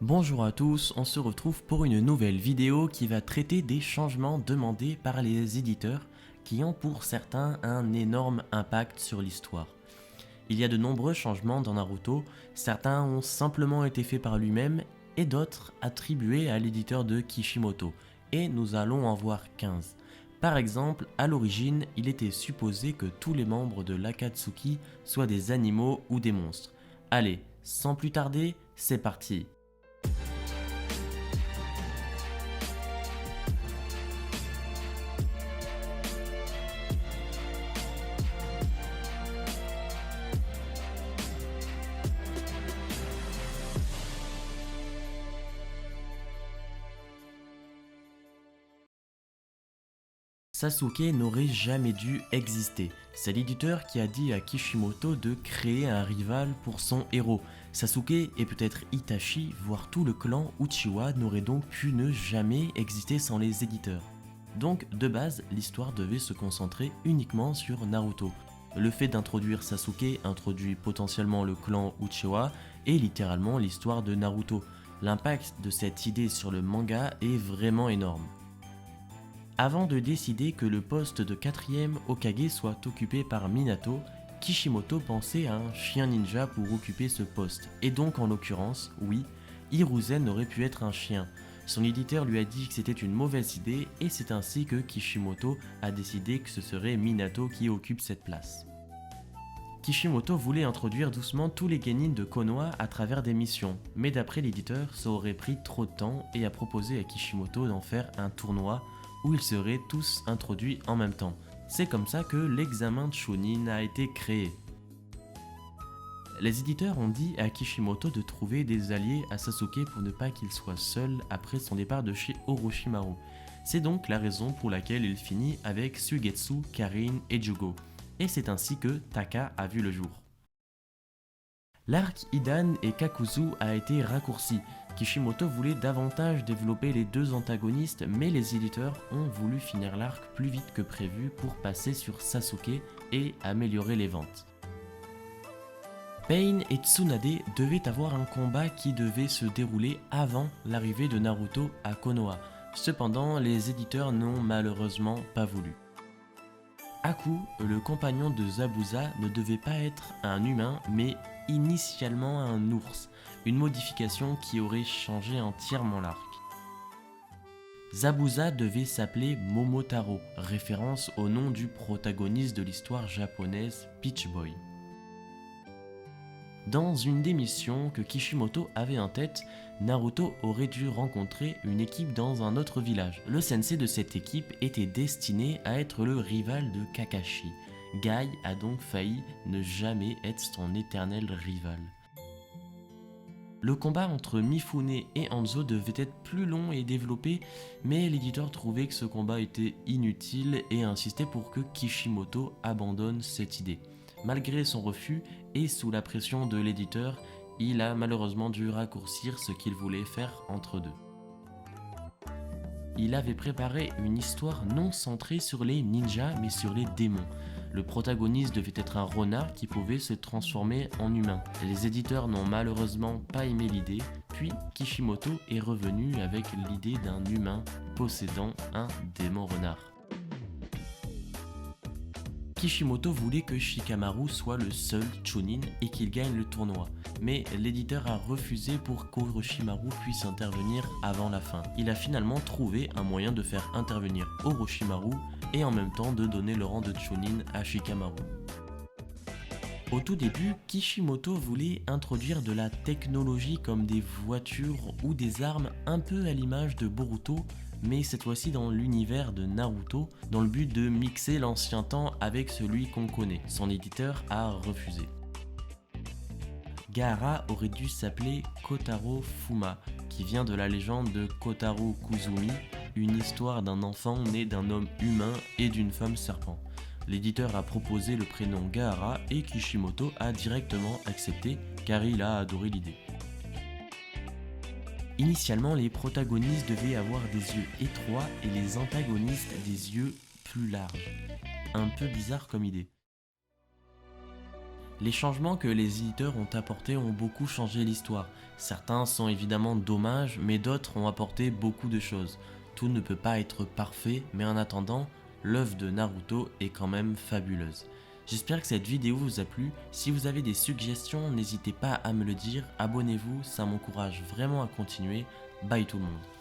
Bonjour à tous, on se retrouve pour une nouvelle vidéo qui va traiter des changements demandés par les éditeurs qui ont pour certains un énorme impact sur l'histoire. Il y a de nombreux changements dans Naruto, certains ont simplement été faits par lui-même et d'autres attribués à l'éditeur de Kishimoto, et nous allons en voir 15. Par exemple, à l'origine, il était supposé que tous les membres de l'Akatsuki soient des animaux ou des monstres. Allez, sans plus tarder, c'est parti. Sasuke n'aurait jamais dû exister. C'est l'éditeur qui a dit à Kishimoto de créer un rival pour son héros. Sasuke et peut-être Itachi, voire tout le clan Uchiwa n'aurait donc pu ne jamais exister sans les éditeurs. Donc de base, l'histoire devait se concentrer uniquement sur Naruto. Le fait d'introduire Sasuke introduit potentiellement le clan Uchiwa et littéralement l'histoire de Naruto. L'impact de cette idée sur le manga est vraiment énorme. Avant de décider que le poste de 4ème Hokage soit occupé par Minato, Kishimoto pensait à un chien ninja pour occuper ce poste, et donc en l'occurrence, oui, Hiruzen aurait pu être un chien. Son éditeur lui a dit que c'était une mauvaise idée et c'est ainsi que Kishimoto a décidé que ce serait Minato qui occupe cette place. Kishimoto voulait introduire doucement tous les genin de Konoha à travers des missions, mais d'après l'éditeur, ça aurait pris trop de temps et a proposé à Kishimoto d'en faire un tournoi où ils seraient tous introduits en même temps. C'est comme ça que l'examen de Chunin a été créé. Les éditeurs ont dit à Kishimoto de trouver des alliés à Sasuke pour ne pas qu'il soit seul après son départ de chez Orochimaru. C'est donc la raison pour laquelle il finit avec Suigetsu, Karin et Jugo. Et c'est ainsi que Taka a vu le jour. L'arc Hidan et Kakuzu a été raccourci. Kishimoto voulait davantage développer les deux antagonistes, mais les éditeurs ont voulu finir l'arc plus vite que prévu pour passer sur Sasuke et améliorer les ventes. Pain et Tsunade devaient avoir un combat qui devait se dérouler avant l'arrivée de Naruto à Konoha. Cependant, les éditeurs n'ont malheureusement pas voulu. Aku, le compagnon de Zabuza, ne devait pas être un humain, mais initialement un ours, une modification qui aurait changé entièrement l'arc. Zabuza devait s'appeler Momotaro, référence au nom du protagoniste de l'histoire japonaise Peach Boy. Dans une des missions que Kishimoto avait en tête, Naruto aurait dû rencontrer une équipe dans un autre village. Le sensei de cette équipe était destiné à être le rival de Kakashi. Guy a donc failli ne jamais être son éternel rival. Le combat entre Mifune et Hanzo devait être plus long et développé, mais l'éditeur trouvait que ce combat était inutile et insistait pour que Kishimoto abandonne cette idée. Malgré son refus et sous la pression de l'éditeur, il a malheureusement dû raccourcir ce qu'il voulait faire entre deux. Il avait préparé une histoire non centrée sur les ninjas mais sur les démons. Le protagoniste devait être un renard qui pouvait se transformer en humain. Les éditeurs n'ont malheureusement pas aimé l'idée, puis Kishimoto est revenu avec l'idée d'un humain possédant un démon renard. Kishimoto voulait que Shikamaru soit le seul Chunin et qu'il gagne le tournoi, mais l'éditeur a refusé pour qu'Orochimaru puisse intervenir avant la fin. Il a finalement trouvé un moyen de faire intervenir Orochimaru et en même temps de donner le rang de Chunin à Shikamaru. Au tout début, Kishimoto voulait introduire de la technologie comme des voitures ou des armes un peu à l'image de Boruto, mais cette fois-ci dans l'univers de Naruto, dans le but de mixer l'ancien temps avec celui qu'on connaît. Son éditeur a refusé. Gaara aurait dû s'appeler Kotaro Fuma, qui vient de la légende de Kotaro Kuzumi, une histoire d'un enfant né d'un homme humain et d'une femme serpent. L'éditeur a proposé le prénom Gaara et Kishimoto a directement accepté car il a adoré l'idée. Initialement, les protagonistes devaient avoir des yeux étroits et les antagonistes des yeux plus larges. Un peu bizarre comme idée. Les changements que les éditeurs ont apportés ont beaucoup changé l'histoire. Certains sont évidemment dommages, mais d'autres ont apporté beaucoup de choses. Tout ne peut pas être parfait, mais en attendant, l'œuvre de Naruto est quand même fabuleuse. J'espère que cette vidéo vous a plu. Si vous avez des suggestions, n'hésitez pas à me le dire. Abonnez-vous, ça m'encourage vraiment à continuer. Bye tout le monde.